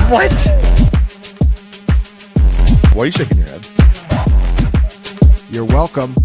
What? Why are you shaking your head? You're welcome.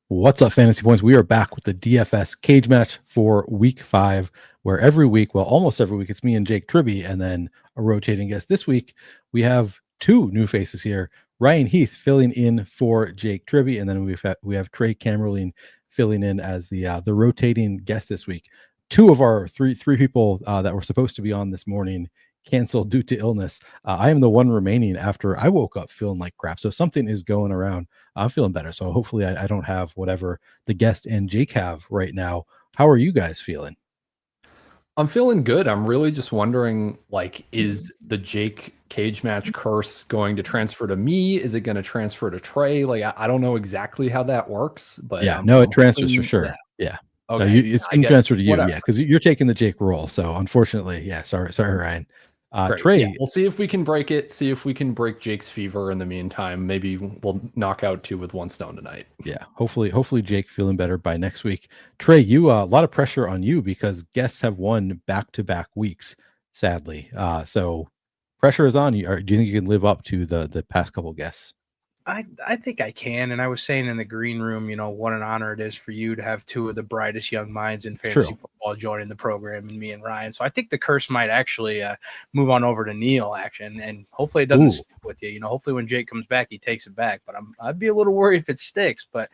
What's up, Fantasy Points? We are back with the DFS cage match for week 5, where every week, well, almost every week, it's me and Jake Tribby, and then a rotating guest. This week, we have 2 new faces here. Ryan Heath filling in for Jake Tribby, and then we have Trey Camerling filling in as the rotating guest this week. 2 of our three people that were supposed to be on this morning canceled due to illness. I am the one remaining after I woke up feeling like crap. So something is going around. I'm feeling better. So hopefully I don't have whatever the guest and Jake have right now. How are you guys feeling? I'm feeling good. I'm really just wondering, like, is the Jake cage match curse going to transfer to me? Is it going to transfer to Trey? Like, I don't know exactly how that works, but yeah, it transfers for sure. Yeah. Okay. No, it's going to transfer to you. Whatever. Yeah. Because you're taking the Jake role. So unfortunately, yeah, sorry, Ryan. Trey, yeah, we'll see if we can break it. See if we can break Jake's fever in the meantime. Maybe we'll knock out 2 with 1 stone tonight. Yeah, hopefully Jake feeling better by next week. Trey, you a lot of pressure on you because guests have won back-to-back weeks, sadly. So pressure is on you. Or do you think you can live up to the past couple guests? I think I can. And I was saying in the green room, what an honor it is for you to have 2 of the brightest young minds in fantasy football joining the program, and me and Ryan. So I think the curse might actually move on over to Neil, and hopefully it doesn't stick with you. Hopefully when Jake comes back, he takes it back. But I'd be a little worried if it sticks. But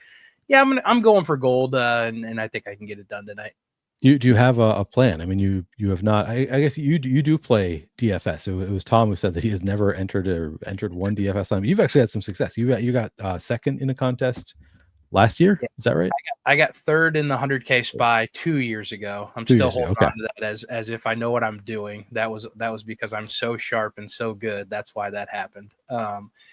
yeah, I'm going for gold, and I think I can get it done tonight. Do you have a plan? I mean, you have not. I guess you do play DFS. It was Tom who said that he has never entered one DFS time. You've actually had some success. You got second in a contest last year. Yeah. Is that right? I got third in the 100K SPY 2 years ago. I'm still holding on to that as if I know what I'm doing. That was because I'm so sharp and so good. That's why that happened.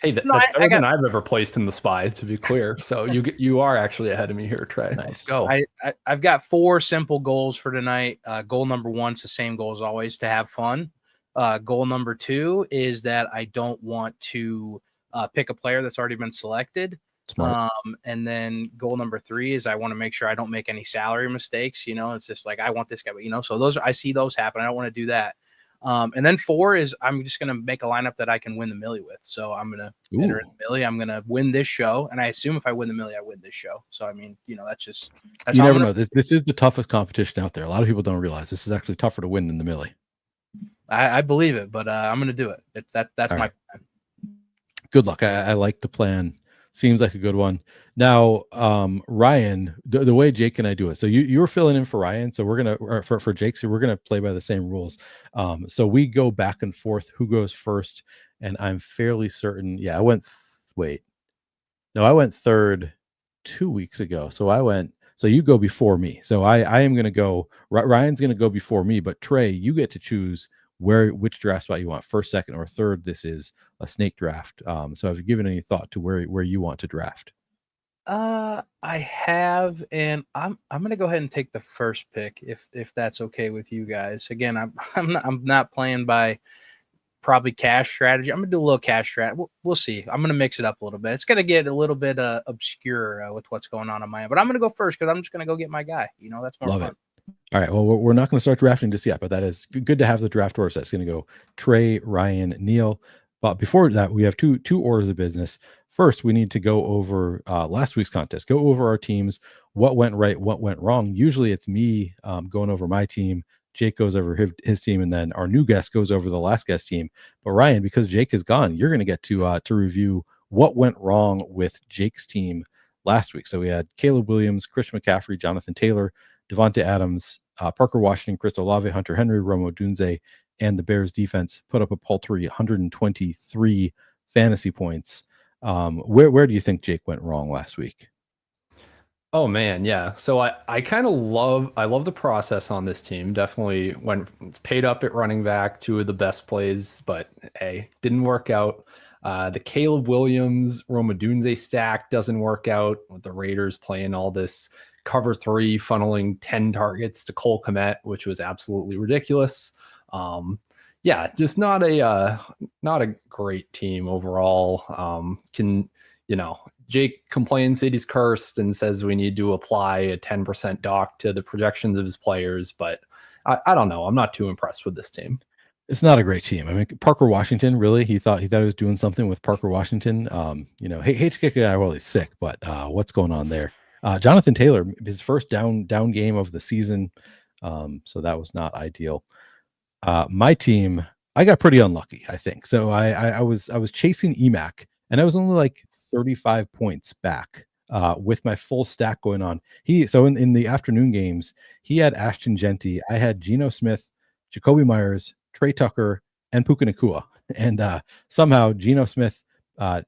Hey, that's better than I've ever placed in the SPY, to be clear. So you are actually ahead of me here, Trey. Nice. Let's go. I've got 4 simple goals for tonight. Goal number 1 is the same goal as always, to have fun. Goal number 2 is that I don't want to pick a player that's already been selected. Smart. And then goal number 3 is I want to make sure I don't make any salary mistakes. It's just like, I want this guy, but so I see those happen. I don't want to do that. And then 4 is I'm just going to make a lineup that I can win the millie with. So I'm going to enter in the millie. I'm going to win this show. And I assume if I win the millie, I win this show. So, I mean, that's you never know. This is the toughest competition out there. A lot of people don't realize this is actually tougher to win than the millie. I believe it, but I'm going to do it. That's my plan. Good luck. I like the plan. Seems like a good one. Now, Ryan, the way Jake and I do it. So you're filling in for Ryan. So we're gonna for Jake. So we're gonna play by the same rules. So we go back and forth. Who goes first? And I'm fairly certain. Yeah, I went. I went third 2 weeks ago. So you go before me. So I am gonna go. Ryan's gonna go before me. But Trey, you get to choose which draft spot you want, first, second, or third. This is a snake draft. So have you given any thought to where you want to draft? I have, and I'm gonna go ahead and take the first pick if that's okay with you guys. Again, I'm not playing by probably cash strategy. I'm gonna do a little cash strat. We'll see. I'm gonna mix it up a little bit. It's gonna get a little bit obscure with what's going on my end, but I'm gonna go first because I'm just gonna go get my guy. That's more fun. All right. Well, we're not going to start drafting just yet, but that is good to have the draft order. So that's going to go Trey, Ryan, Neil. But before that, we have two orders of business. First, we need to go over last week's contest. Go over our teams. What went right? What went wrong? Usually, it's me going over my team. Jake goes over his team, and then our new guest goes over the last guest team. But Ryan, because Jake is gone, you're going to get to review what went wrong with Jake's team last week. So we had Caleb Williams, Christian McCaffrey, Jonathan Taylor, Devonta Adams, Parker Washington, Chris Olave, Hunter Henry, Romo Dunze, and the Bears defense put up a paltry 123 fantasy points. Where do you think Jake went wrong last week? Oh man, yeah. So I kind of love the process on this team. Definitely when it's paid up at running back, 2 of the best plays, but hey, didn't work out. The Caleb Williams, Roma Dunze stack doesn't work out with the Raiders playing all this cover 3, funneling 10 targets to Cole Kmet, which was absolutely ridiculous. Yeah, just not a great team overall. Jake complains that he's cursed and says we need to apply a 10% dock to the projections of his players, but I don't know. I'm not too impressed with this team. It's not a great team. I mean, Parker Washington, really, he thought he was doing something with Parker Washington. Hate to kick a guy while he's sick, but what's going on there? Jonathan Taylor, his first down game of the season, so that was not ideal. My team, I got pretty unlucky, I think. So I was chasing EMAC, and I was only like 35 points back with my full stack going on. In the afternoon games, he had Ashton Genty. I had Geno Smith, Jacoby Myers, Trey Tucker, and Puka Nacua. And somehow Geno Smith,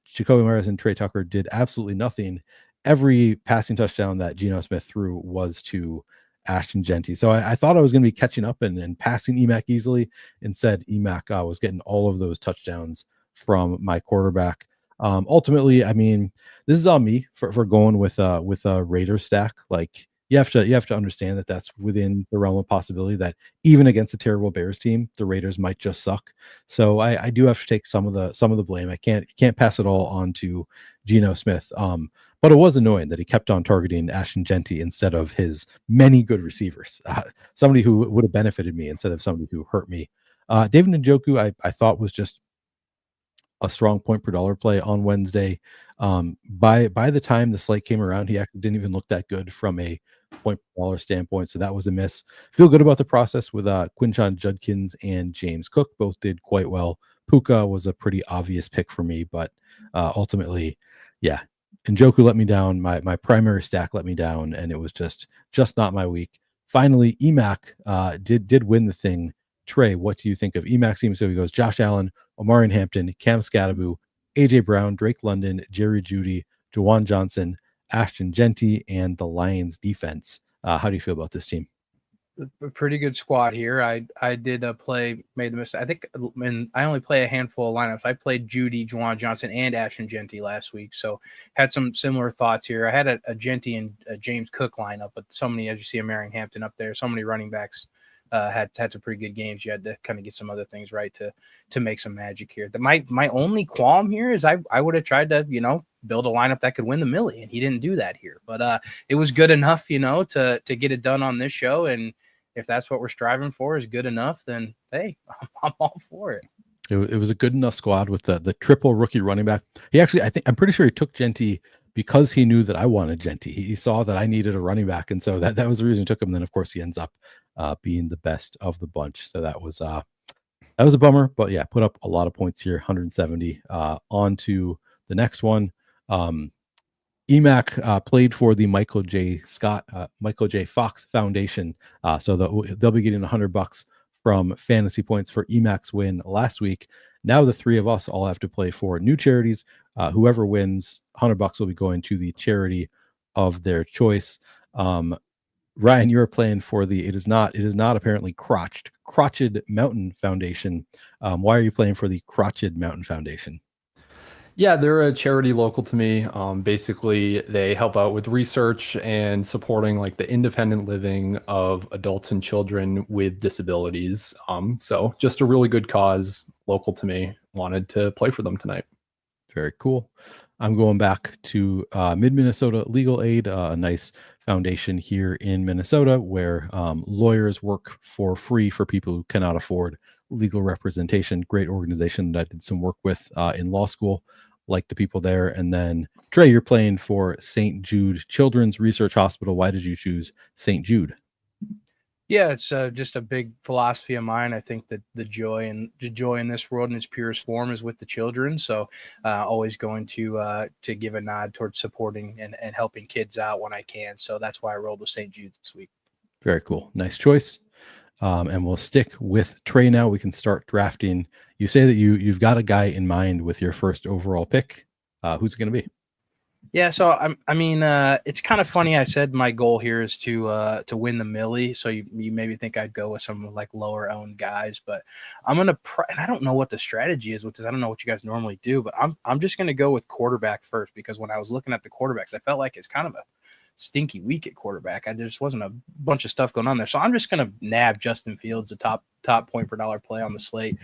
Jacoby Myers, and Trey Tucker did absolutely nothing. Every passing touchdown that Geno Smith threw was to Ashton Genty. So I thought I was going to be catching up and passing EMAC easily. Instead, EMAC was getting all of those touchdowns from my quarterback. Ultimately, I mean, this is on me for going with a Raiders stack. Like you have to understand that that's within the realm of possibility that even against a terrible Bears team, the Raiders might just suck. So I do have to take some of the blame. I can't pass it all on to Geno Smith. But it was annoying that he kept on targeting Ashton Genty instead of his many good receivers. Somebody who would have benefited me instead of somebody who hurt me. David Njoku, I thought was just a strong point per dollar play on Wednesday. By the time the slate came around, he actually didn't even look that good from a point per dollar standpoint. So that was a miss. Feel good about the process with Quinshon Judkins and James Cook. Both did quite well. Puka was a pretty obvious pick for me, but ultimately, yeah. Njoku let me down. My primary stack let me down, and it was just not my week. Finally, EMAC did win the thing. Trey, what do you think of EMAC's team? So he goes Josh Allen, Omarion Hampton, Cam Scadaboo, AJ Brown, Drake London, Jerry Jeudy, Jawan Johnson, Ashton Genty, and the Lions defense. How do you feel about this team? A pretty good squad here. I did made the mistake. I think, and I only play a handful of lineups. I played Jeudy, Jawan Johnson, and Ashton Genty last week, so had some similar thoughts here. I had a Genty and a James Cook lineup, but so many, as you see, Marion Hampton up there, so many running backs had some pretty good games. You had to kind of get some other things right to make some magic here. My only qualm here is I would have tried to build a lineup that could win the Millie, and he didn't do that here. But it was good enough, to get it done on this show. And if that's what we're striving for is good enough, then hey, I'm all for it. It was a good enough squad with the triple rookie running back. I'm pretty sure he took Genty because he knew that I wanted Genty. He saw that I needed a running back, and so that was the reason he took him. And then of course he ends up being the best of the bunch. So that was a bummer, but yeah, put up a lot of points here, 170. On to the next one. EMAC played for the Michael J. Fox Foundation, so they'll be getting $100 from fantasy points for EMAC's win last week. Now the three of us all have to play for new charities. Whoever wins, $100 will be going to the charity of their choice. Ryan, you're playing for it is not apparently Crotched Mountain Foundation. Why are you playing for the Crotched Mountain Foundation? Yeah, they're a charity local to me. Basically, they help out with research and supporting like the independent living of adults and children with disabilities. So just a really good cause, local to me. Wanted to play for them tonight. Very cool. I'm going back to Mid-Minnesota Legal Aid, a nice foundation here in Minnesota where lawyers work for free for people who cannot afford legal representation. Great organization that I did some work with in law school. Like the people there. And then Trey, you're playing for St. Jude Children's Research Hospital. Why did you choose St. Jude? Yeah, it's just a big philosophy of mine. I think that the joy in this world in its purest form is with the children. So always going to give a nod towards supporting and helping kids out when I can. So that's why I rolled with St. Jude this week. Very cool. Nice choice. And we'll stick with Trey now. We can start drafting. You say that you've got a guy in mind with your first overall pick. Who's it going to be? Yeah, so it's kind of funny. I said my goal here is to win the Millie. So you maybe think I'd go with some like lower owned guys, but I'm gonna. And I don't know what the strategy is with this. I don't know what you guys normally do, but I'm just gonna go with quarterback first because when I was looking at the quarterbacks, I felt like it's kind of a stinky week at quarterback. There just wasn't a bunch of stuff going on there. So I'm just going to nab Justin Fields, the top point per dollar play on the slate.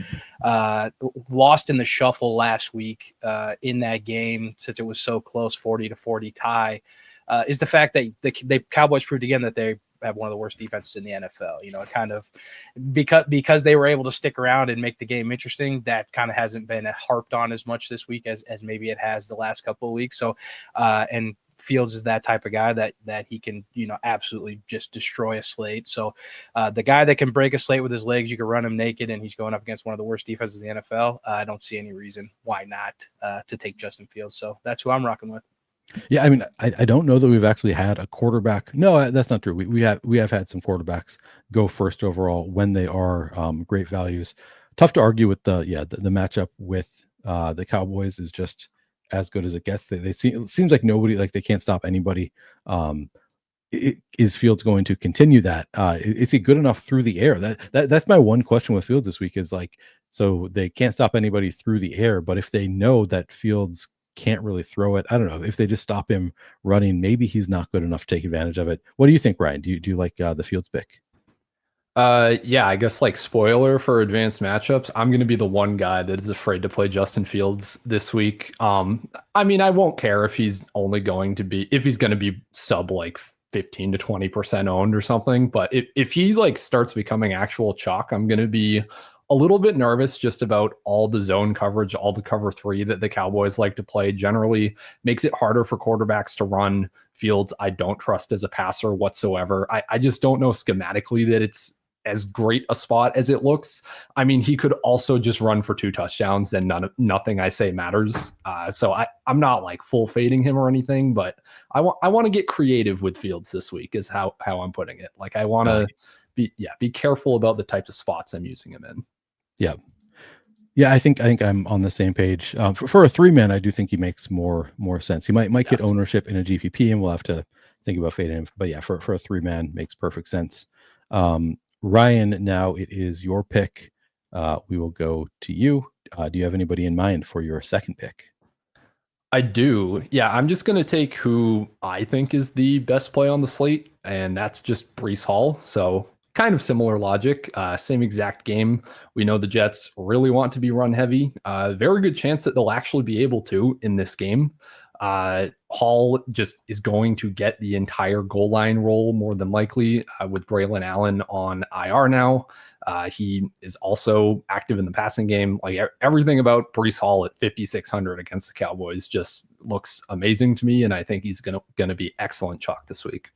Lost in the shuffle last week in that game, since it was so close, 40-40 tie, is the fact that the Cowboys proved again that they have one of the worst defenses in the NFL. Kind of because they were able to stick around and make the game interesting, that kind of hasn't been harped on as much this week as maybe it has the last couple of weeks. So, and Fields is that type of guy that he can, absolutely just destroy a slate. So the guy that can break a slate with his legs, you can run him naked, and he's going up against one of the worst defenses in the NFL. I don't see any reason why not to take Justin Fields. So that's who I'm rocking with. Yeah, I mean, I don't know that we've actually had a quarterback. No, that's not true. We have had some quarterbacks go first overall when they are great values. Tough to argue with the matchup with the Cowboys is just as good as it gets. It seems like nobody, like they can't stop anybody. Is Fields going to continue that? Is he good enough through the air? That's my one question with Fields this week is like, so they can't stop anybody through the air, but if they know that Fields can't really throw it, I don't know, if they just stop him running, maybe he's not good enough to take advantage of it. What do you think, Ryan? Do you like the Fields pick? Yeah, I guess like spoiler for advanced matchups, I'm going to be the one guy that is afraid to play Justin Fields this week. I mean, I won't care if he's going to be sub like 15 to 20% owned or something, but if he like starts becoming actual chalk, I'm going to be a little bit nervous just about all the zone coverage, all the cover 3 that the Cowboys like to play. Generally makes it harder for quarterbacks to run. Fields I don't trust as a passer whatsoever. I just don't know schematically that it's as great a spot as it looks. I mean, he could also just run for 2 touchdowns and nothing I say matters. So I'm not like full fading him or anything, but I want to get creative with Fields this week is how I'm putting it. Like I want to be careful about the types of spots I'm using him in. Yeah, I think I'm on the same page. For a 3-man, I do think he makes more sense. He might get ownership in a GPP, and we'll have to think about fading him. But yeah, for a 3-man, makes perfect sense. Ryan, now it is your pick. We will go to you. Do you have anybody in mind for your second pick? I do. Yeah, I'm just going to take who I think is the best play on the slate, and that's just Breece Hall. So kind of similar logic, same exact game. We know the Jets really want to be run heavy. Very good chance that they'll actually be able to in this game. Hall just is going to get the entire goal line role more than likely with Braylon Allen on IR now. He is also active in the passing game. Like everything about Breece Hall at 5,600 against the Cowboys just looks amazing to me, and I think he's gonna be excellent chalk this week.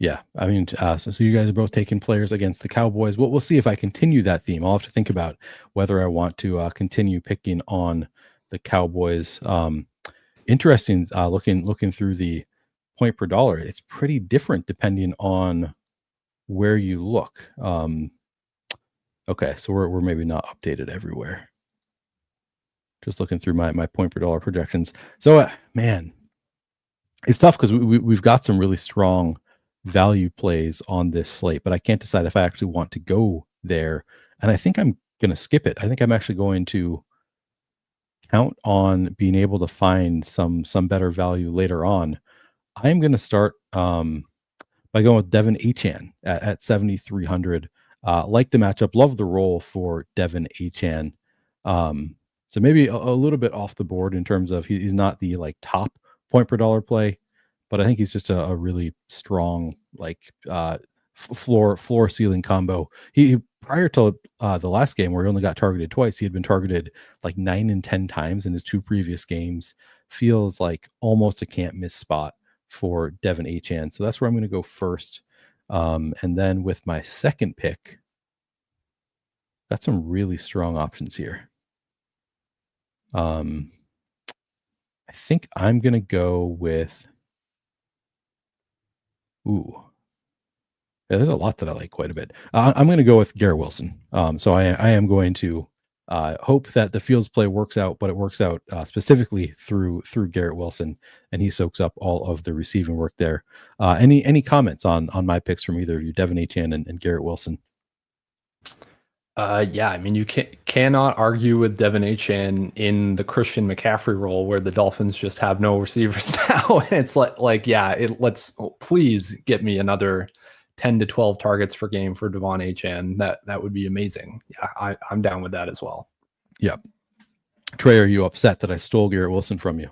Yeah, I mean, so you guys are both taking players against the Cowboys. We'll see if I continue that theme. I'll have to think about whether I want to continue picking on the Cowboys. Interesting. Looking through the point per dollar, it's pretty different depending on where you look. Okay, so we're maybe not updated everywhere. Just looking through my point per dollar projections. So man, it's tough because we've got some really strong value plays on this slate, but I can't decide if I actually want to go there. And I think I'm going to skip it. I think I'm actually going to count on being able to find some better value later on. I'm going to start by going with Devin Achane at 7,300. Like the matchup, love the role for Devin Achane. So maybe a little bit off the board in terms of he's not the like top point per dollar play, but I think he's just a really strong like floor ceiling combo. He prior to the last game where he only got targeted twice, he had been targeted like 9 and 10 times in his 2 previous games. Feels like almost a can't miss spot for Devin Achane. So that's where I'm going to go first. And then with my second pick, got some really strong options here. I think I'm going to go with, yeah, there's a lot that I like quite a bit. I'm going to go with Garrett Wilson. So I am going to hope that the Fields play works out, but it works out specifically through Garrett Wilson, and he soaks up all of the receiving work there. Any comments on my picks from either of you, Devin Achane and Garrett Wilson? Yeah, I mean, you cannot argue with Devin Achane in the Christian McCaffrey role where the Dolphins just have no receivers now. And it's yeah, please get me another 10 to 12 targets per game for Devon Achane. That would be amazing. Yeah, I'm down with that as well. Yep. Trey, are you upset that I stole Garrett Wilson from you?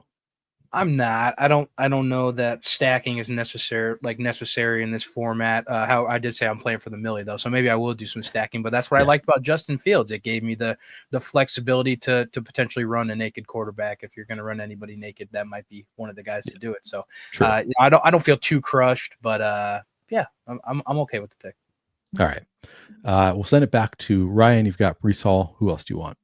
I'm not. I don't know that stacking is necessary in this format. How I did say I'm playing for the millie though, so maybe I will do some stacking. But that's what I liked about Justin Fields. It gave me the flexibility to potentially run a naked quarterback. If you're going to run anybody naked, that might be one of the guys to do it. So I don't feel too crushed, but yeah, I'm okay with the pick. All right, we'll send it back to Ryan. You've got Breece Hall. Who else do you want?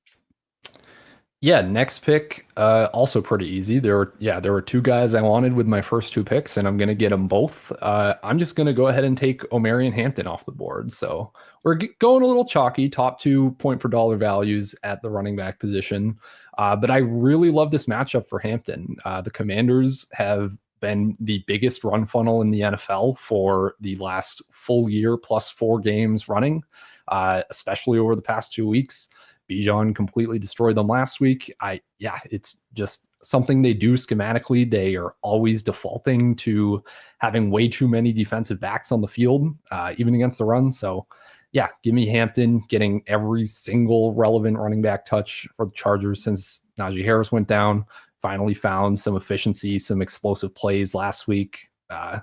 Yeah, next pick, also pretty easy. There were two guys I wanted with my first two picks, and I'm going to get them both. I'm just going to go ahead and take Omarion Hampton off the board. So we're going a little chalky, top 2 point per dollar values at the running back position. But I really love this matchup for Hampton. The Commanders have been the biggest run funnel in the NFL for the last full year plus 4 games running, especially over the past 2 weeks. Bijan completely destroyed them last week. It's just something they do schematically. They are always defaulting to having way too many defensive backs on the field, even against the run. So yeah, give me Hampton getting every single relevant running back touch for the Chargers since Najee Harris went down, finally found some efficiency, some explosive plays last week. I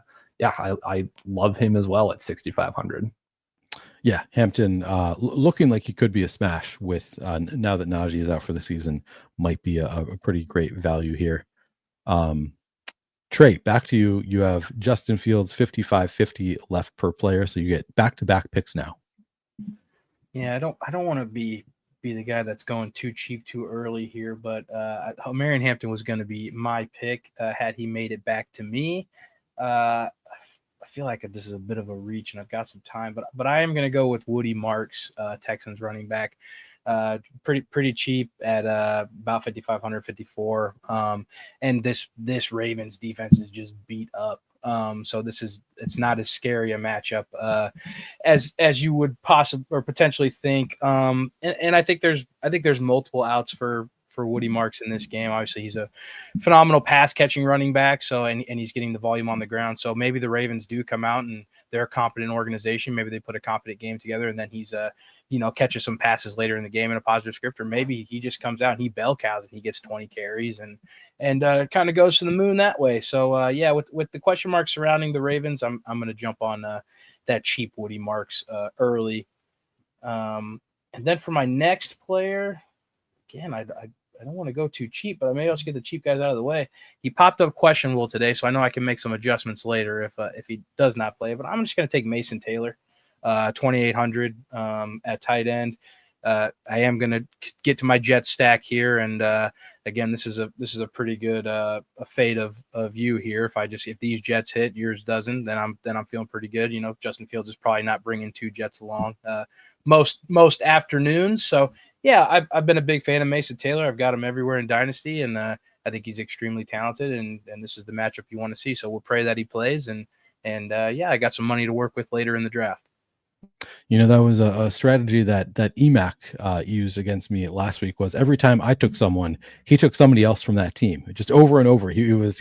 love him as well at 6,500. Yeah, Hampton looking like he could be a smash with now that Najee is out for the season, might be a pretty great value here. Trey, back to you. You have Justin Fields 55.50 left per player, so you get back-to-back picks now. Yeah, I don't want to be the guy that's going too cheap too early here, but Omarion Hampton was going to be my pick had he made it back to me. I feel like this is a bit of a reach and I've got some time, but I am going to go with Woody Marks, Texans running back, pretty cheap at about 5,500, 54. And this Ravens defense is just beat up. So it's not as scary a matchup as you would possibly or potentially think. And I think there's multiple outs for Woody Marks in this game. Obviously, he's a phenomenal pass catching running back. So, and he's getting the volume on the ground. So maybe the Ravens do come out and they're a competent organization. Maybe they put a competent game together and then he's catches some passes later in the game in a positive script, or maybe he just comes out and he bell cows and he gets 20 carries and kind of goes to the moon that way. So with the question marks surrounding the Ravens, I'm going to jump on that cheap Woody Marks early. And then for my next player, again, I don't want to go too cheap, but maybe I'll just get the cheap guys out of the way. He popped up questionable today, so I know I can make some adjustments later if he does not play. But I'm just going to take Mason Taylor, 2,800 at tight end. I am going to get to my Jets stack here, and again, this is a pretty good a fade of you here. If these Jets hit, yours doesn't, then I'm feeling pretty good. Justin Fields is probably not bringing 2 Jets along most afternoons, so. Yeah, I've been a big fan of Mason Taylor. I've got him everywhere in Dynasty, and I think he's extremely talented, and this is the matchup you want to see. So we'll pray that he plays, and I got some money to work with later in the draft. That was a strategy that EMAC used against me last week. Was every time I took someone, he took somebody else from that team, just over and over. He was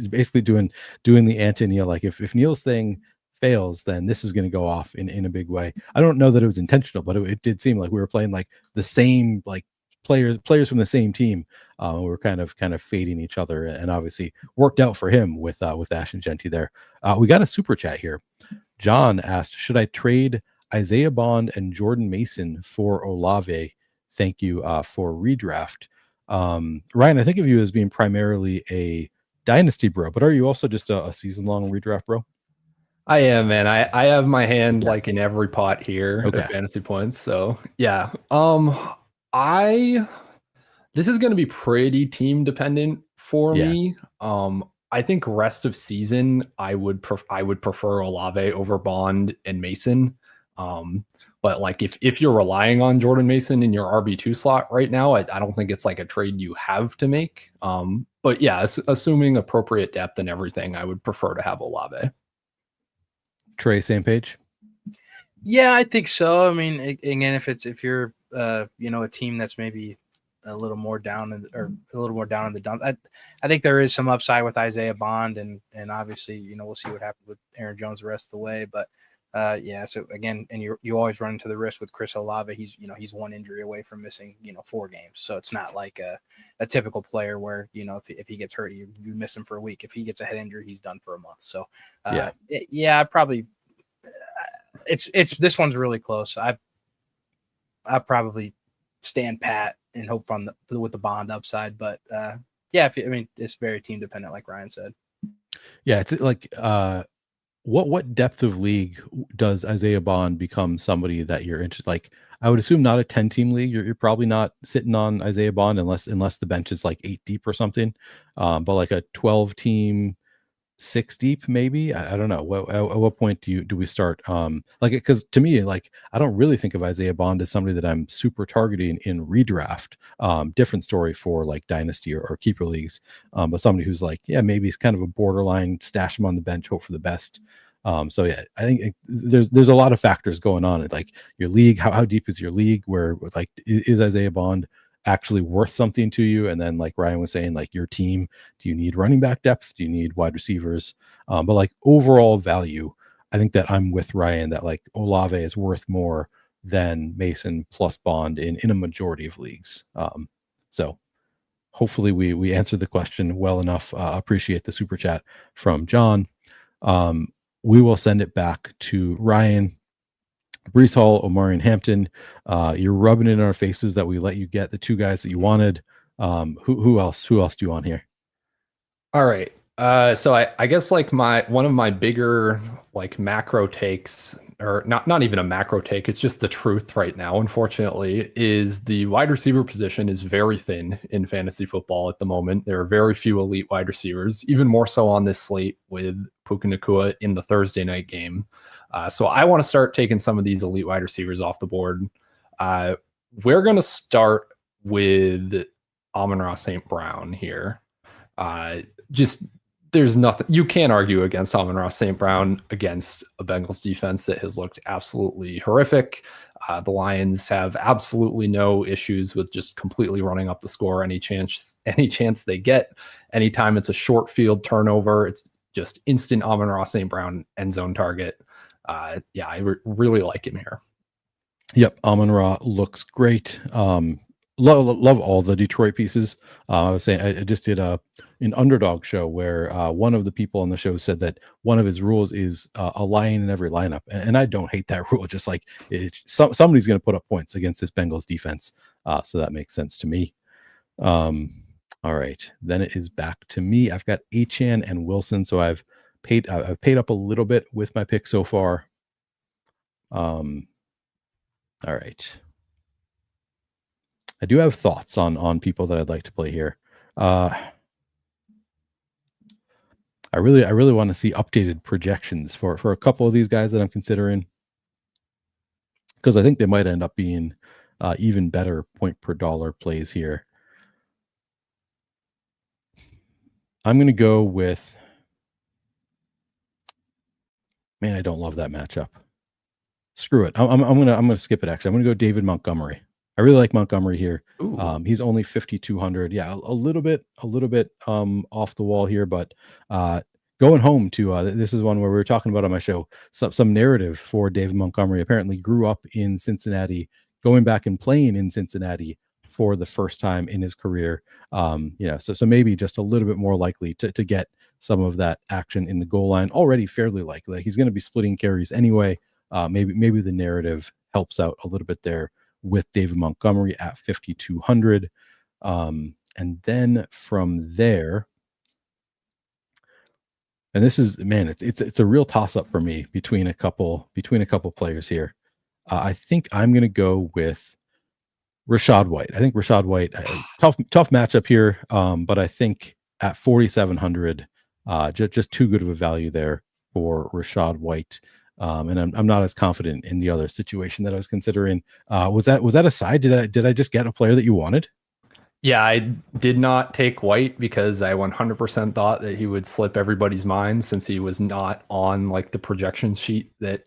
basically doing the anti-Neil. Like if Neil's thing fails, then this is going to go off in a big way. I don't know that it was intentional, but it did seem like we were playing like the same like players from the same team. We were kind of fading each other, and obviously worked out for him with Ashton Genty there. We got a super chat here. John asked, should I trade Isaiah Bond and Jordan Mason for Olave? Thank you for redraft. Ryan, I think of you as being primarily a dynasty bro, but are you also just a season-long redraft bro? I am, man. I have my hand like in every pot here of fantasy points. So yeah. This is going to be pretty team dependent for me. I think rest of season I would prefer Olave over Bond and Mason. But like if you're relying on Jordan Mason in your RB2 slot right now, I don't think it's like a trade you have to make. But yeah, assuming appropriate depth and everything, I would prefer to have Olave. Trey, same page? Yeah, I think so. I mean, again, if you're a team that's maybe a little more down in the dump, I think there is some upside with Isaiah Bond, and obviously we'll see what happens with Aaron Jones the rest of the way. But yeah, so again, and you always run into the risk with Chris Olave. He's one injury away from missing 4 games, so it's not like a typical player where if he gets hurt, you miss him for a week. If he gets a head injury, he's done for a month. So I probably. It's this one's really close. I probably stand pat and hope with the Bond upside, but it's very team dependent, like Ryan said. Yeah, it's like what depth of league does Isaiah Bond become somebody that you're interested? Like, I would assume not a 10-team league. You're probably not sitting on Isaiah Bond unless the bench is like 8 deep or something. But like a 12-team 6 deep, maybe. I don't know. At what point do we start? Because to me, like, I don't really think of Isaiah Bond as somebody that I'm super targeting in redraft. Different story for like dynasty or keeper leagues. But somebody who's like, yeah, maybe it's kind of a borderline, stash him on the bench, hope for the best. So yeah, I think there's a lot of factors going on. Like your league, how deep is your league? Where like is Isaiah Bond actually worth something to you? And then like Ryan was saying, like your team, do you need running back depth? Do you need wide receivers? But like overall value, I think that I'm with Ryan that like Olave is worth more than Mason plus Bond in a majority of leagues. So hopefully we answered the question well enough. Appreciate the super chat from John. We will send it back to Ryan. Breece Hall, Omarion Hampton. You're rubbing it in our faces that we let you get the 2 guys that you wanted. Who else do you want here? All right. So I guess like one of my bigger like macro takes, or not even a macro take, it's just the truth right now, unfortunately, is the wide receiver position is very thin in fantasy football at the moment. There are very few elite wide receivers, even more so on this slate with Puka Nacua in the Thursday night game. So I want to start taking some of these elite wide receivers off the board. We're going to start with Amon-Ra St. Brown here. Just there's nothing you can't argue against Amon-Ra St. Brown against a Bengals defense that has looked absolutely horrific. The Lions have absolutely no issues with just completely running up the score any chance they get. Anytime it's a short field turnover, it's just instant Amon-Ra St. Brown end zone target. I really like him here. Yep, Amon-Ra looks great. Love all the Detroit pieces. I was saying I just did an underdog show where one of the people on the show said that one of his rules is a lion in every lineup, and I don't hate that rule. Just like somebody's going to put up points against this Bengals defense, so that makes sense to me. All right, then it is back to me. I've got Achane and Wilson, so I've paid up a little bit with my pick so far. All right. I do have thoughts on people that I'd like to play here. I really want to see updated projections for a couple of these guys that I'm considering, because I think they might end up being even better point per dollar plays here. I'm going to go with, man, I don't love that matchup. Screw it. I'm gonna skip it. Actually, I'm gonna go David Montgomery. I really like Montgomery here. He's only 5,200. Yeah, a little bit off the wall here, but going home to this is one where we were talking about on my show. Some narrative for David Montgomery. Apparently, grew up in Cincinnati, going back and playing in Cincinnati for the first time in his career. So maybe just a little bit more likely to get some of that action in the goal line. Already fairly likely. Like he's going to be splitting carries anyway. Maybe the narrative helps out a little bit there with David Montgomery at 5,200. And then from there, and this is, man, it's a real toss up for me between a couple players here. I think I'm going to go with Rachaad White. I think Rachaad White, tough matchup here. But I think at 4,700, just too good of a value there for Rachaad White. And I'm not as confident in the other situation that I was considering. Was that a side? Did I just get a player that you wanted? Yeah, I did not take White because I 100% thought that he would slip everybody's mind since he was not on like the projection sheet that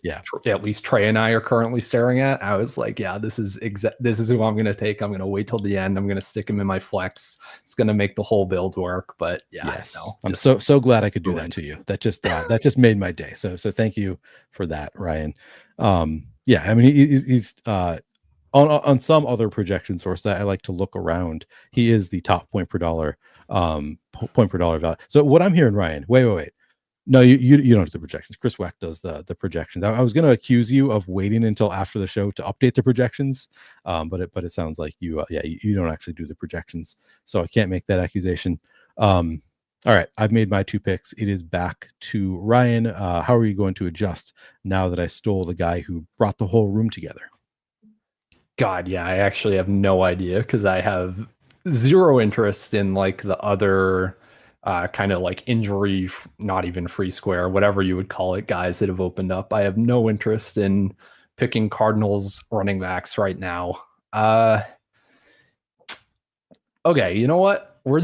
at least Trey and I are currently staring at. I was like, yeah, this is who I'm going to take. I'm going to wait till the end. I'm going to stick him in my flex. It's going to make the whole build work. But yeah, yes, no, I'm so glad I could do that to you. That just made my day. So thank you for that, Ryan. Yeah, I mean he's on some other projection source that I like to look around, he is the top point per dollar value. So what I'm hearing, Ryan, wait. No, you don't do the projections. Chris Weck does the projections. I was going to accuse you of waiting until after the show to update the projections, but it sounds like you don't actually do the projections, so I can't make that accusation. All right, I've made my 2 picks. It is back to Ryan. How are you going to adjust now that I stole the guy who brought the whole room together? God, yeah, I actually have no idea because I have zero interest in like the other kind of like injury, not even free square, whatever you would call it, guys that have opened up. I have no interest in picking Cardinals running backs right now. Okay, you know what? We're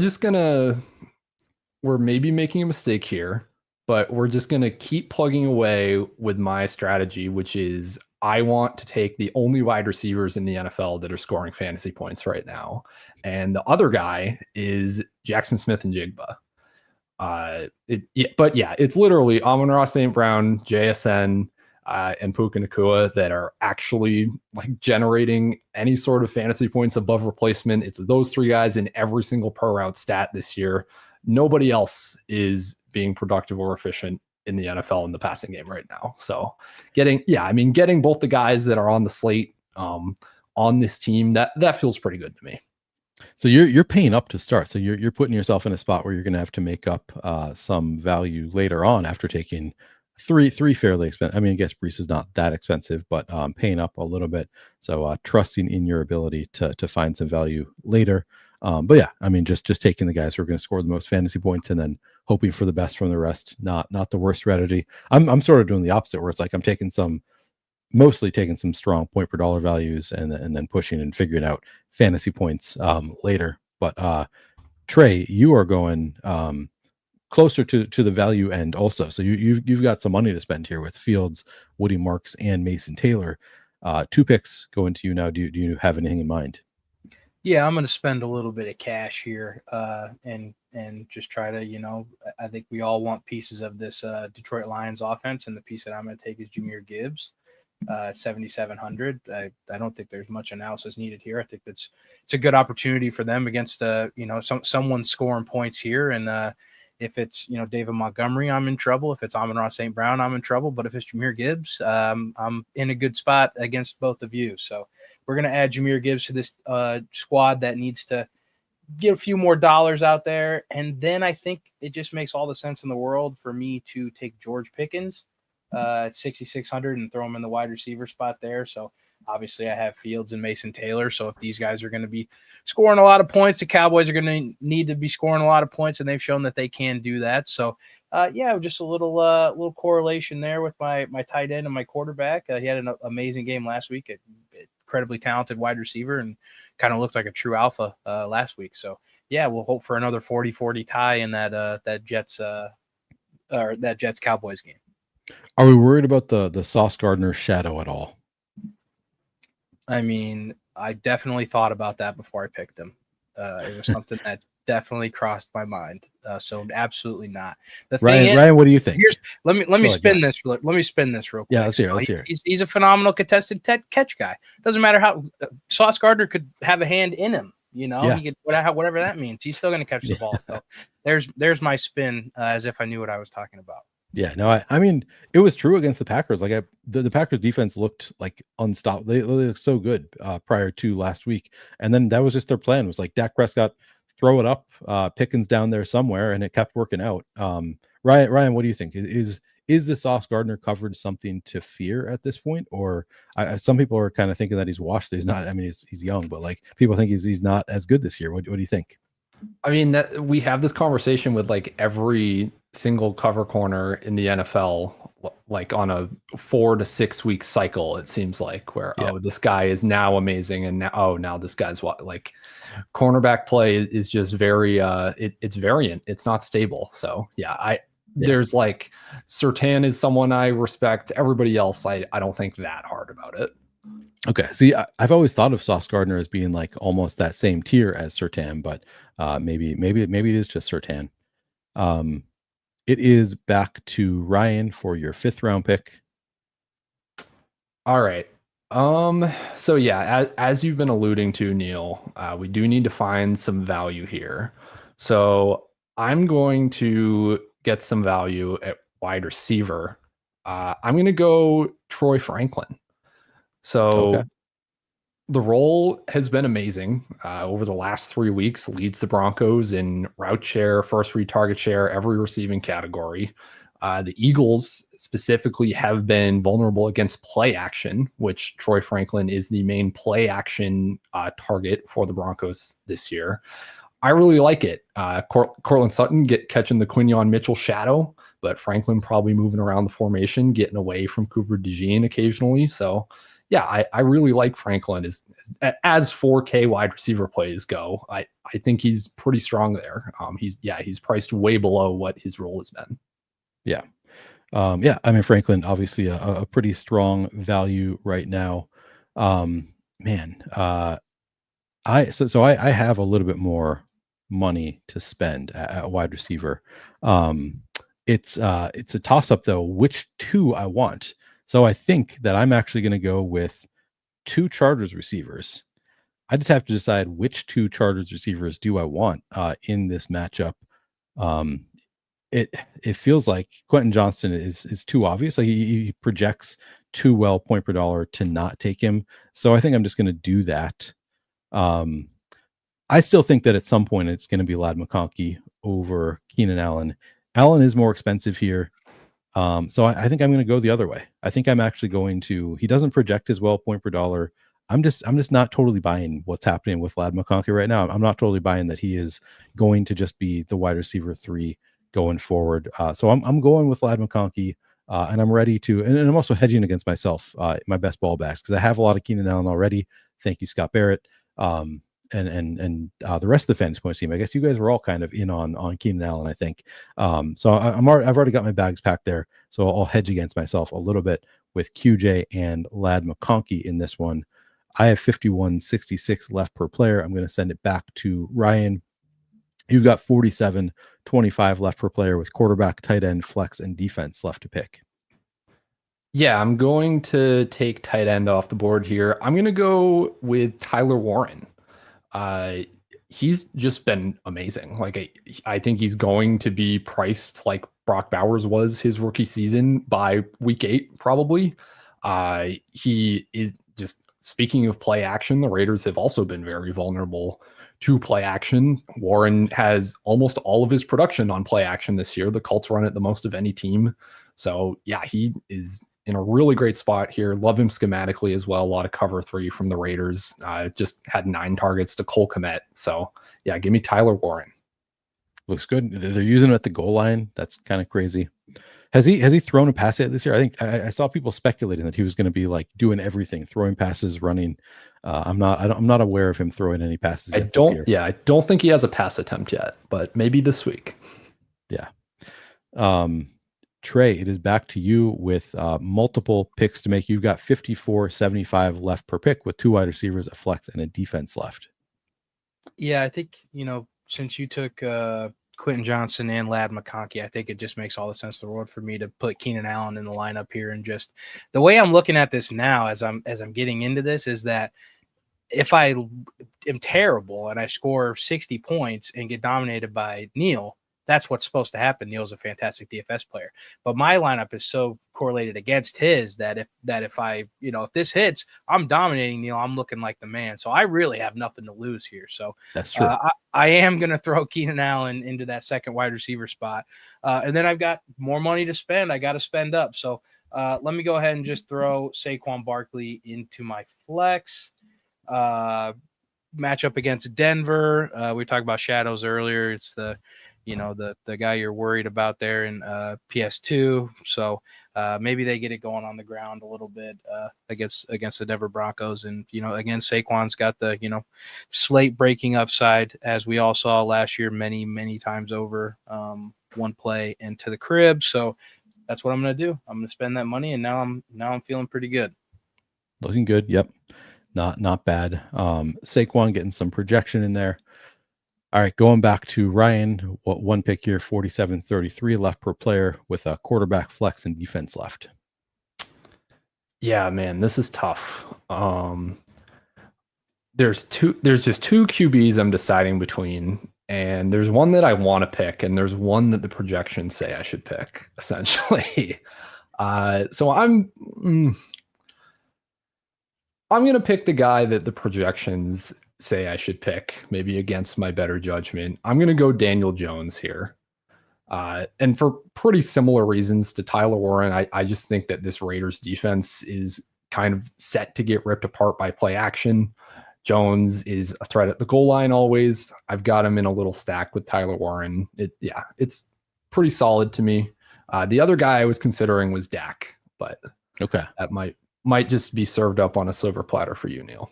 maybe making a mistake here, but we're just going to keep plugging away with my strategy, which is I want to take the only wide receivers in the NFL that are scoring fantasy points right now. And the other guy is Jackson Smith and Jigba. But yeah, it's literally Amon-Ra St. Brown, JSN, and Puka Nacua that are actually like generating any sort of fantasy points above replacement. It's those 3 guys in every single per route stat this year. Nobody else is being productive or efficient in the NFL in the passing game right now. So getting both the guys that are on the slate on this team, that feels pretty good to me. So you're paying up to start. So you're putting yourself in a spot where you're going to have to make up some value later on after taking three fairly expensive. I mean, I guess Brees is not that expensive, but paying up a little bit. So trusting in your ability to find some value later. But yeah, I mean, just taking the guys who are going to score the most fantasy points and then hoping for the best from the rest. Not the worst strategy. I'm sort of doing the opposite, where it's like I'm mostly taking some strong point per dollar values and then pushing and figuring out fantasy points later. But Trey, you are going closer to the value end also. So you've got some money to spend here with Fields, Woody Marks, and Mason Taylor. 2 picks going to you now. Do you have anything in mind? Yeah, I'm going to spend a little bit of cash here and just try to, I think we all want pieces of this Detroit Lions offense, and the piece that I'm going to take is Jahmyr Gibbs, 7,700. I don't think there's much analysis needed here. I think it's a good opportunity for them against someone scoring points here, and if it's David Montgomery, I'm in trouble. If it's Amon-Ra St. Brown, I'm in trouble. But if it's Jahmyr Gibbs, I'm in a good spot against both of you. So we're going to add Jahmyr Gibbs to this squad that needs to get a few more dollars out there. And then I think it just makes all the sense in the world for me to take George Pickens at 6,600 and throw him in the wide receiver spot there. So obviously I have Fields and Mason Taylor. So if these guys are going to be scoring a lot of points, the Cowboys are going to need to be scoring a lot of points, and they've shown that they can do that. So just a little correlation there with my tight end and my quarterback. He had an amazing game last week, incredibly talented wide receiver, and kind of looked like a true alpha last week. So yeah, we'll hope for another 40-40 tie in that Jets Cowboys game. Are we worried about the Sauce Gardner shadow at all? I mean, I definitely thought about that before I picked him. It was something that definitely crossed my mind. So absolutely not. Ryan, what do you think? Let me spin this. Let me spin this real quick. Yeah, let's hear. He's a phenomenal contested catch guy. Doesn't matter how Sauce Gardner could have a hand in him. He could whatever that means. He's still going to catch the ball. So there's my spin, as if I knew what I was talking about. Yeah, no, I mean, it was true against the Packers. Like the Packers defense looked like unstoppable. They looked so good prior to last week. And then that was just their plan. It was like Dak Prescott, throw it up, Pickens down there somewhere, and it kept working out. Ryan, what do you think? Is the Sauce Gardner coverage something to fear at this point? Or some people are kind of thinking that he's washed. He's not. I mean, he's young, but like people think he's not as good this year. What do you think? I mean, that we have this conversation with like every single cover corner in the NFL like on a 4 to 6 week cycle, it seems like, where this guy is now amazing, and now this guy's what, like, cornerback play is just very it's variant, it's not stable. So there's like Surtain is someone I respect. Everybody else, I don't think that hard about it. Okay. See, I've always thought of Sauce Gardner as being like almost that same tier as Surtain, but maybe it is just Surtain. It is back to Ryan for your 5th round pick. All right. So yeah, as you've been alluding to, Neil, we do need to find some value here. So I'm going to get some value at wide receiver. I'm going to go Troy Franklin. So the role has been amazing over the last 3 weeks, leads the Broncos in route share, first read target share, every receiving category. The Eagles specifically have been vulnerable against play action, which Troy Franklin is the main play action target for the Broncos this year. I really like it. Cortland Sutton catching the Quinyon Mitchell shadow, but Franklin probably moving around the formation, getting away from Cooper DeJean occasionally. So yeah, I really like Franklin as 4K wide receiver plays go. I think he's pretty strong there. He's priced way below what his role has been. Yeah. I mean, Franklin, obviously a pretty strong value right now. I have a little bit more money to spend at wide receiver. It's a toss up though, which 2 I want. So I think that I'm actually going to go with 2 Chargers receivers. I just have to decide which 2 Chargers receivers do I want in this matchup. It feels like Quentin Johnston is too obvious. Like he projects too well point per dollar to not take him. So I think I'm just going to do that. I still think that at some point it's going to be Ladd McConkey over Keenan Allen. Allen is more expensive here. So I think I'm going to go the other way. I think I'm actually going to, he doesn't project as well point per dollar. I'm just not totally buying what's happening with Ladd McConkey right now. I'm not totally buying that he is going to just be the wide receiver 3 going forward. So I'm going with Ladd McConkey, and I'm ready to, and I'm also hedging against myself, my best ball backs, because I have a lot of Keenan Allen already. Thank you, Scott Barrett. And the rest of the fantasy points team, I guess you guys were all kind of in on Keenan Allen, I think. So I've already got my bags packed there. So I'll hedge against myself a little bit with QJ and Ladd McConkey in this one. I have 51.66 left per player. I'm going to send it back to Ryan. You've got 47.25 left per player with quarterback, tight end, flex, and defense left to pick. Yeah, I'm going to take tight end off the board here. I'm going to go with Tyler Warren. He's just been amazing. Like I think he's going to be priced like Brock Bowers was his rookie season by week 8, probably. He is just, speaking of play action, the Raiders have also been very vulnerable to play action. Warren has almost all of his production on play action this year. The Colts run it the most of any team. So yeah, he is in a really great spot here. Love him schematically as well. A lot of cover 3 from the Raiders. Just had 9 targets to Cole Kmet. So yeah, give me Tyler Warren. Looks good. They're using him at the goal line. That's kind of crazy. Has he thrown a pass yet this year? I think I saw people speculating that he was going to be like doing everything, throwing passes, running. I'm not aware of him throwing any passes yet this year. Yeah, I don't think he has a pass attempt yet, but maybe this week. Yeah. Trey, it is back to you with multiple picks to make. You've got 54.75 left per pick with 2 wide receivers, a flex, and a defense left. Yeah, I think, since you took Quentin Johnston and Ladd McConkey, I think it just makes all the sense in the world for me to put Keenan Allen in the lineup here. And just the way I'm looking at this now, as I'm getting into this, is that if I am terrible and I score 60 points and get dominated by Neil, that's what's supposed to happen. Neil's a fantastic DFS player, but my lineup is so correlated against his that if I, if this hits, I'm dominating Neil. I'm looking like the man. So I really have nothing to lose here. So that's true. I am going to throw Keenan Allen into that second wide receiver spot. And then I've got more money to spend. I got to spend up. So let me go ahead and just throw Saquon Barkley into my flex. Matchup against Denver. We talked about shadows earlier. It's the the guy you're worried about there in PS2. So maybe they get it going on the ground a little bit against the Denver Broncos. And, again, Saquon's got the, slate breaking upside, as we all saw last year many, many times over, one play into the crib. So that's what I'm going to do. I'm going to spend that money, and now I'm feeling pretty good. Looking good. Yep. Not bad. Saquon getting some projection in there. All right, going back to Ryan, what one pick here, 47.33 left per player with a quarterback, flex, and defense left. Yeah, man, this is tough. There's just two QBs I'm deciding between, and there's one that I want to pick, and there's one that the projections say I should pick, essentially. So I'm going to pick the guy that the projections say I should pick, maybe against my better judgment. I'm going to go Daniel Jones here. And for pretty similar reasons to Tyler Warren, I just think that this Raiders defense is kind of set to get ripped apart by play action. Jones is a threat at the goal line always. I've got him in a little stack with Tyler Warren. It's pretty solid to me. The other guy I was considering was Dak, but okay, that might just be served up on a silver platter for you, Neil.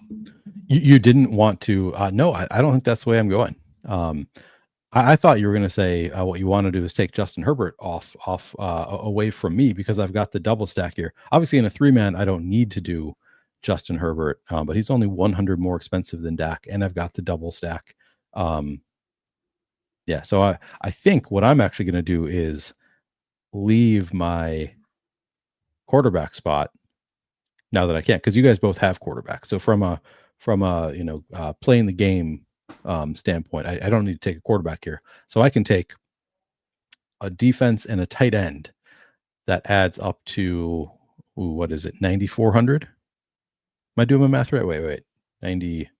You didn't want to? No, I don't think that's the way I'm going. I thought you were going to say what you want to do is take Justin Herbert off away from me, because I've got the double stack here. Obviously, in a 3-man, I don't need to do Justin Herbert, but he's only 100 more expensive than Dak, and I've got the double stack. So I think what I'm actually going to do is leave my quarterback spot now that I can, because you guys both have quarterbacks. So from a playing the game standpoint, I don't need to take a quarterback here. So I can take a defense and a tight end that adds up to, what is it, 9,400? Am I doing my math right? Wait, 90.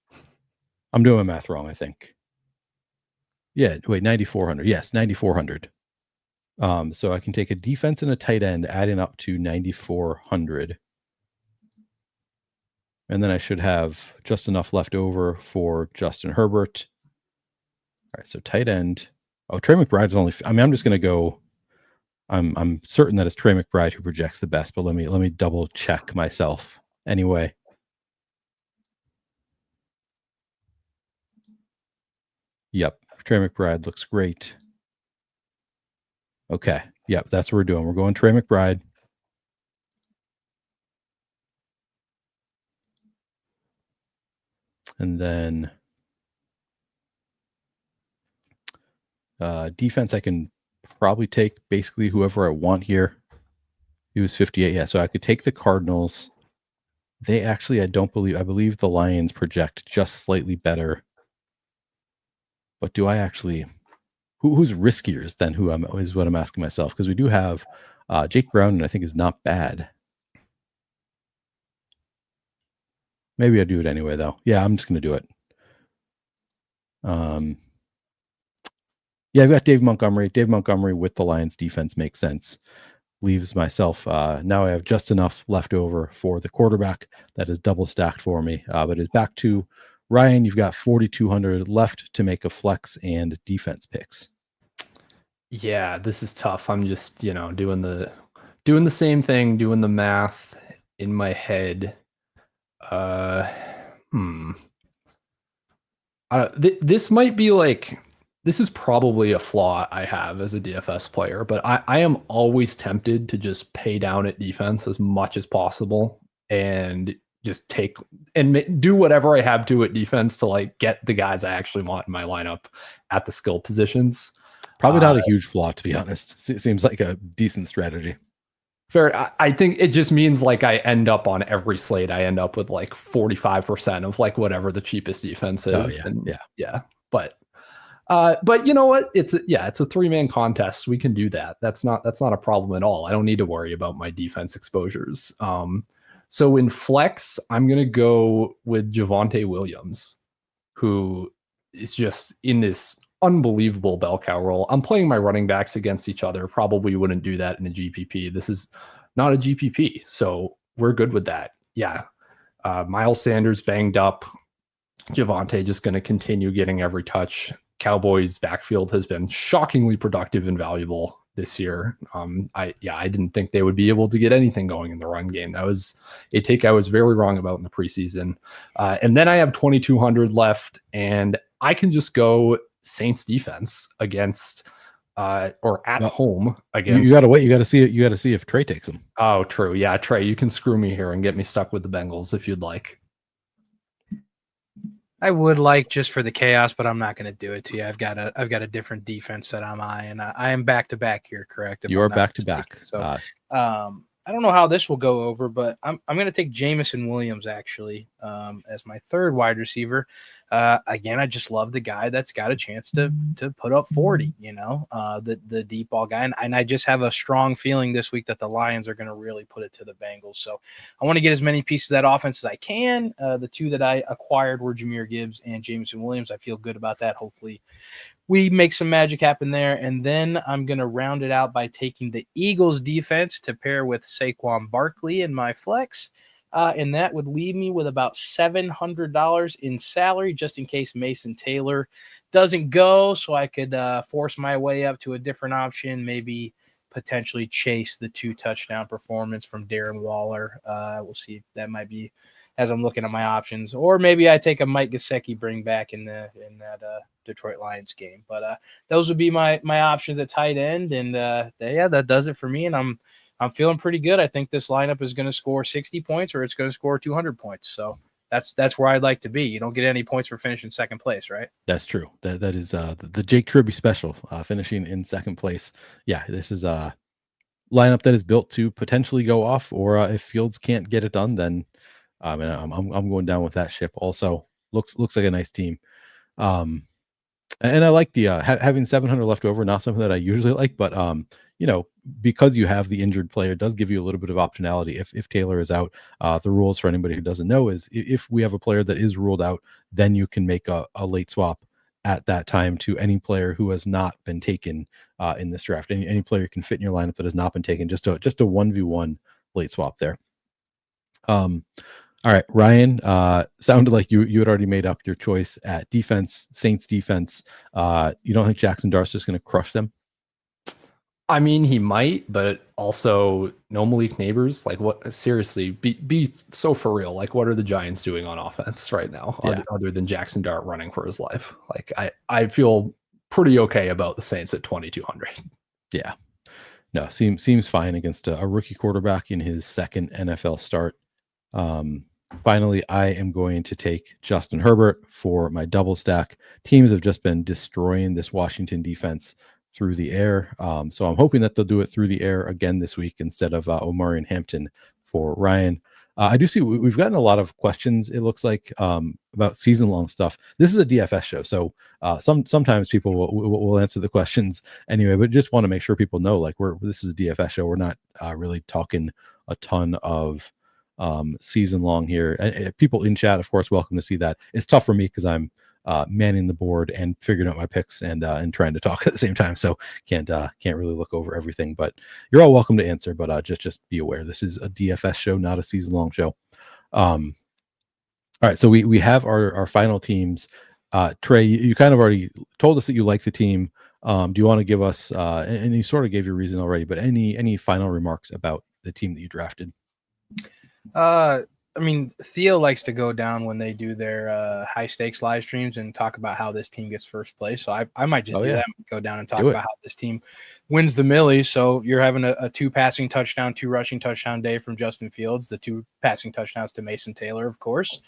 I'm doing my math wrong, I think. Yeah, wait, 9,400. Yes, 9,400. So I can take a defense and a tight end, adding up to 9,400. And then I should have just enough left over for Justin Herbert. All right, so tight end. Oh, Trey McBride's only. I'm just going to go. I'm certain that it's Trey McBride who projects the best, but let me double check myself anyway. Yep, Trey McBride looks great. Okay, yep, that's what we're doing. We're going Trey McBride. And then defense, I can probably take basically whoever I want here. He was 58. Yeah, so I could take the Cardinals. They actually, I believe the Lions project just slightly better. But do I actually, who's riskier than is what I'm asking myself, because we do have Jake Brown, and I think is not bad. Maybe I do it anyway, though. Yeah, I'm just going to do it. Yeah, I've got Dave Montgomery. Dave Montgomery with the Lions defense makes sense. Leaves myself. Now I have just enough left over for the quarterback that is double stacked for me. But it's back to Ryan. You've got 4,200 left to make a flex and defense picks. Yeah, this is tough. I'm just, doing the same thing, doing the math in my head. This might be like, this is probably a flaw I have as a DFS player, but I am always tempted to just pay down at defense as much as possible and just take and do whatever I have to at defense to like get the guys I actually want in my lineup at the skill positions. Probably not a huge flaw, to be honest. It seems like a decent strategy. Fair. I think it just means like I end up on every slate. I end up with like 45% of like whatever the cheapest defense is. Oh, yeah. But you know what? It's a 3-man contest. We can do that. That's not a problem at all. I don't need to worry about my defense exposures. So in flex, I'm gonna go with Javonte Williams, who is just in this unbelievable bell cow role. I'm playing my running backs against each other. Probably wouldn't do that in a GPP. This is not a GPP, so we're good with that. Yeah. Miles Sanders banged up. Javonte just going to continue getting every touch. Cowboys backfield has been shockingly productive and valuable this year. I didn't think they would be able to get anything going in the run game. That was a take I was very wrong about in the preseason. And then I have 2,200 left, and I can just go Saints defense against or at home against. You got to wait. You got to see it. You got to see if Trey takes them. Oh, true. Yeah, Trey, you can screw me here and get me stuck with the Bengals if you'd like. I would like just for the chaos, but I'm not going to do it to you. I've got a different defense that I'm eyeing. I am back to back here, correct? You are back to back. So, I don't know how this will go over, but I'm going to take Jameson Williams actually as my third wide receiver. Again, I just love the guy that's got a chance to put up 40. The deep ball guy, and I just have a strong feeling this week that the Lions are going to really put it to the Bengals. So I want to get as many pieces of that offense as I can. The two that I acquired were Jahmyr Gibbs and Jameson Williams. I feel good about that. Hopefully we make some magic happen there. And then I'm going to round it out by taking the Eagles defense to pair with Saquon Barkley in my flex. And that would leave me with about $700 in salary just in case Mason Taylor doesn't go. So I could force my way up to a different option, maybe potentially chase the 2 touchdown performance from Darren Waller. We'll see. That might be as I'm looking at my options, or maybe I take a Mike Gesicki bring back in that Detroit Lions game. But those would be my options at tight end, and that does it for me. And I'm feeling pretty good. I think this lineup is going to score 60 points, or it's going to score 200 points. So that's where I'd like to be. You don't get any points for finishing second place, right? That's true. That is the Jake Tribby special, finishing in second place. Yeah, this is a lineup that is built to potentially go off, or if Fields can't get it done, then and I'm going down with that ship. Also, looks like a nice team. And I like the having 700 left over. Not something that I usually like, but because you have the injured player, it does give you a little bit of optionality. If Taylor is out, the rules for anybody who doesn't know is if we have a player that is ruled out, then you can make a late swap at that time to any player who has not been taken in this draft. Any player you can fit in your lineup that has not been taken. Just a 1v1 late swap there. All right, Ryan, sounded like you had already made up your choice at defense, Saints defense. You don't think Jackson Dart's just going to crush them? I mean, he might, but also no Malik Neighbors. Like, what? Seriously, be so for real. Like, what are the Giants doing on offense right now, other than Jackson Dart running for his life? Like, I feel pretty okay about the Saints at 2,200. Yeah, no, seems fine against a rookie quarterback in his second NFL start. Finally, I am going to take Justin Herbert for my double stack. Teams have just been destroying this Washington defense through the air. So I'm hoping that they'll do it through the air again this week instead of Omari and Hampton for Ryan. I do see we've gotten a lot of questions, it looks like, about season-long stuff. This is a DFS show, so sometimes people will answer the questions anyway, but just want to make sure people know, like, this is a DFS show. We're not really talking a ton of season long here. And people in chat, of course, welcome to see that. It's tough for me because I'm manning the board and figuring out my picks and trying to talk at the same time, so can't really look over everything. But you're all welcome to answer. But just be aware, this is a DFS show, not a season long show. All right, so we have our final teams. Trey, you kind of already told us that you like the team. Do you want to give us and you sort of gave your reason already, but any final remarks about the team that you drafted? I mean, Theo likes to go down when they do their high stakes live streams and talk about how this team gets first place. So I might just do that, go down and talk about how this team wins the Millie. So you're having a 2 passing touchdown, 2 rushing touchdown day from Justin Fields, the 2 passing touchdowns to Mason Taylor, of course.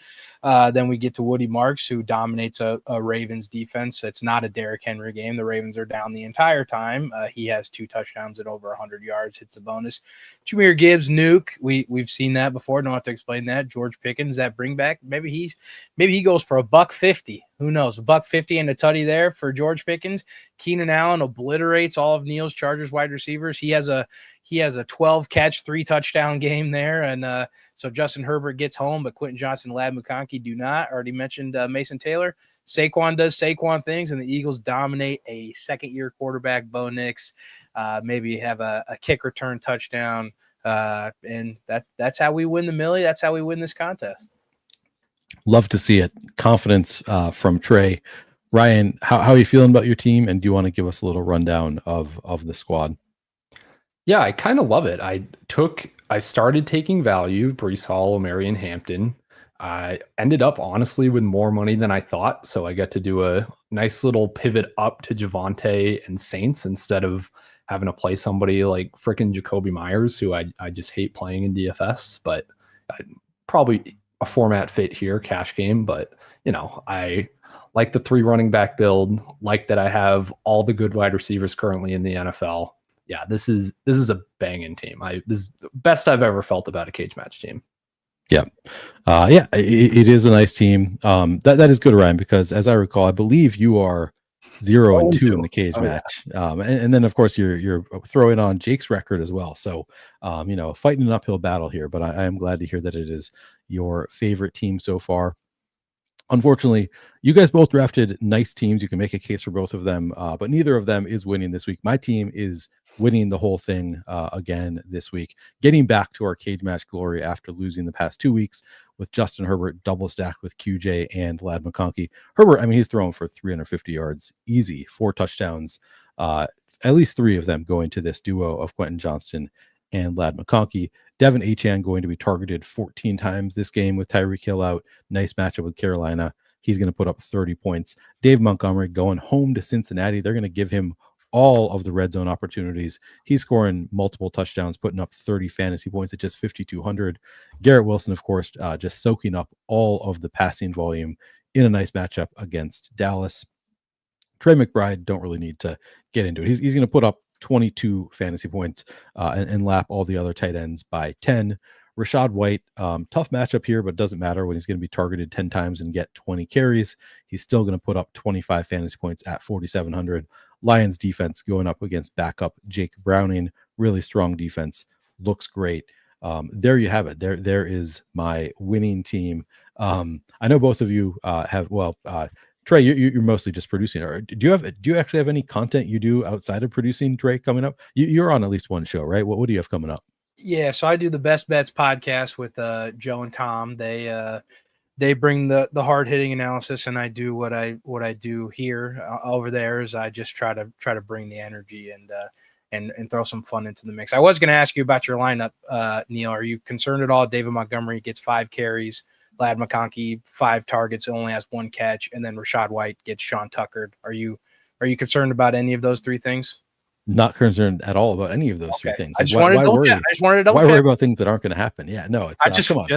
Then we get to Woody Marks, who dominates a Ravens defense. It's not a Derrick Henry game. The Ravens are down the entire time. He has 2 touchdowns at over 100 yards, hits a bonus. Jahmyr Gibbs, nuke. We've seen that before. Don't have to explain that. George Pickens, that bring back. Maybe he goes for $150. Who knows? $150 and a tutty there for George Pickens. Keenan Allen obliterates all of Neil's Chargers wide receivers. He has a 12 catch, 3 touchdown game there. And so Justin Herbert gets home, but Quentin Johnson, Lad McConkey do not. Already mentioned Mason Taylor. Saquon does Saquon things, and the Eagles dominate a second-year quarterback, Bo Nix. Maybe have a kick return touchdown. And that's how we win the Millie. That's how we win this contest. Love to see it. Confidence from Trey. Ryan, how are you feeling about your team? And do you want to give us a little rundown of the squad? Yeah, I kind of love it. I started taking value, Breece Hall, Marion Hampton. I ended up honestly with more money than I thought. So I get to do a nice little pivot up to Javonte and Saints instead of having to play somebody like freaking Jacoby Myers, who I just hate playing in DFS, but probably a format fit here, cash game. But, I like the 3 running back build, like that I have all the good wide receivers currently in the NFL. Yeah, this is a banging team. This is the best I've ever felt about a cage match team. Yeah. It is a nice team. That is good, Ryan, because as I recall, I believe you are 0-2 in the cage match. Yeah. And then of course you're throwing on Jake's record as well. So, fighting an uphill battle here, but I am glad to hear that it is your favorite team so far. Unfortunately, you guys both drafted nice teams. You can make a case for both of them, but neither of them is winning this week. My team is winning the whole thing again this week, getting back to our cage match glory after losing the past 2 weeks with Justin Herbert double stacked with QJ and Ladd McConkey. Herbert, he's throwing for 350 yards, easy, 4 touchdowns, at least 3 of them going to this duo of Quentin Johnston and Ladd McConkey. Devin Achane going to be targeted 14 times this game with Tyreek Hill out. Nice matchup with Carolina. He's going to put up 30 points. Dave Montgomery going home to Cincinnati. They're going to give him all of the red zone opportunities. He's scoring multiple touchdowns, putting up 30 fantasy points at just 5,200. Garrett Wilson, of course, just soaking up all of the passing volume in a nice matchup against Dallas. Trey McBride, don't really need to get into it. He's going to put up 22 fantasy points and lap all the other tight ends by 10. Rachaad White, tough matchup here, but it doesn't matter when he's going to be targeted 10 times and get 20 carries. He's still going to put up 25 fantasy points at 4,700. Lions defense going up against backup Jake Browning. Really strong defense. Looks great. There you have it. There is my winning team. I know both of you have, Trey, you're mostly just producing. Or do you actually have any content you do outside of producing, Trey, coming up? You're on at least one show, right? What do you have coming up? Yeah, so I do the Best Bets podcast with Joe and Tom. They bring the hard hitting analysis, and I do what I do here. Over there is I just try to bring the energy and throw some fun into the mix. I was going to ask you about your lineup, Neil. Are you concerned at all? David Montgomery gets 5 carries. Ladd McConkey 5 targets, only has 1 catch, and then Rachaad White gets Sean Tuckered. Are you concerned about any of those 3 things? Not concerned at all about any of those 3 things. I just wanted to double check. Why worry about things that aren't going to happen? Yeah, no, it's come on.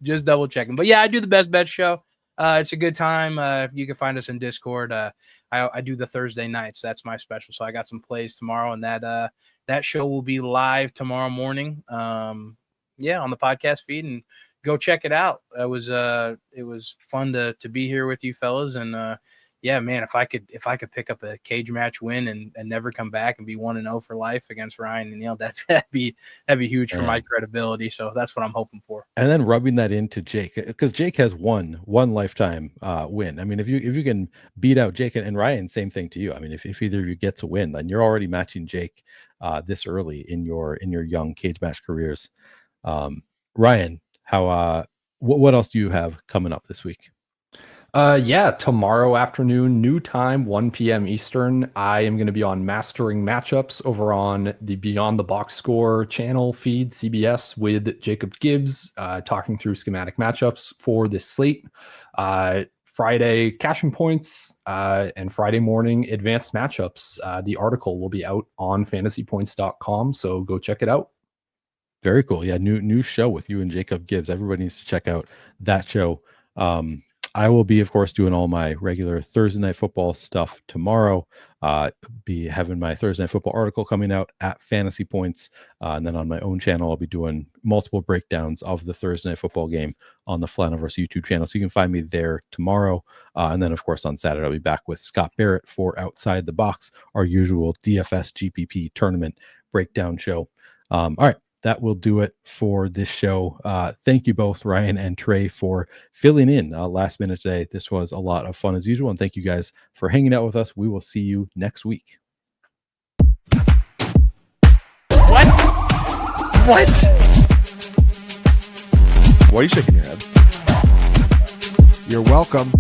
Just double checking. But yeah, I do the Best Bet show. It's a good time. You can find us in Discord. I do the Thursday nights. That's my special. So I got some plays tomorrow, and that show will be live tomorrow morning. On the podcast feed, and go check it out. It was fun to be here with you fellas, and yeah, man, if I could pick up a cage match win and never come back and be 1-0 for life against Ryan and Neil, that'd be huge for my credibility. So that's what I'm hoping for. And then rubbing that into Jake, because Jake has one lifetime win. If you can beat out Jake and Ryan, same thing to you. If either of you gets a win, then you're already matching Jake this early in your young cage match careers. Ryan, how what else do you have coming up this week? Tomorrow afternoon, new time, 1 p.m. Eastern. I am going to be on Mastering Matchups over on the Beyond the Box Score channel feed, CBS, with Jacob Gibbs, talking through schematic matchups for this slate. Friday, cashing points, and Friday morning, advanced matchups. The article will be out on fantasypoints.com, so go check it out. Very cool. Yeah, new show with you and Jacob Gibbs. Everybody needs to check out that show. I will be, of course, doing all my regular Thursday Night Football stuff tomorrow. Be having my Thursday Night Football article coming out at Fantasy Points. And then on my own channel, I'll be doing multiple breakdowns of the Thursday Night Football game on the Flaniverse YouTube channel. So you can find me there tomorrow. And then, of course, on Saturday, I'll be back with Scott Barrett for Outside the Box, our usual DFS GPP tournament breakdown show. All right. That will do it for this show. Thank you both, Ryan and Trey, for filling in last minute today. This was a lot of fun as usual. And thank you guys for hanging out with us. We will see you next week. What? Why are you shaking your head? You're welcome.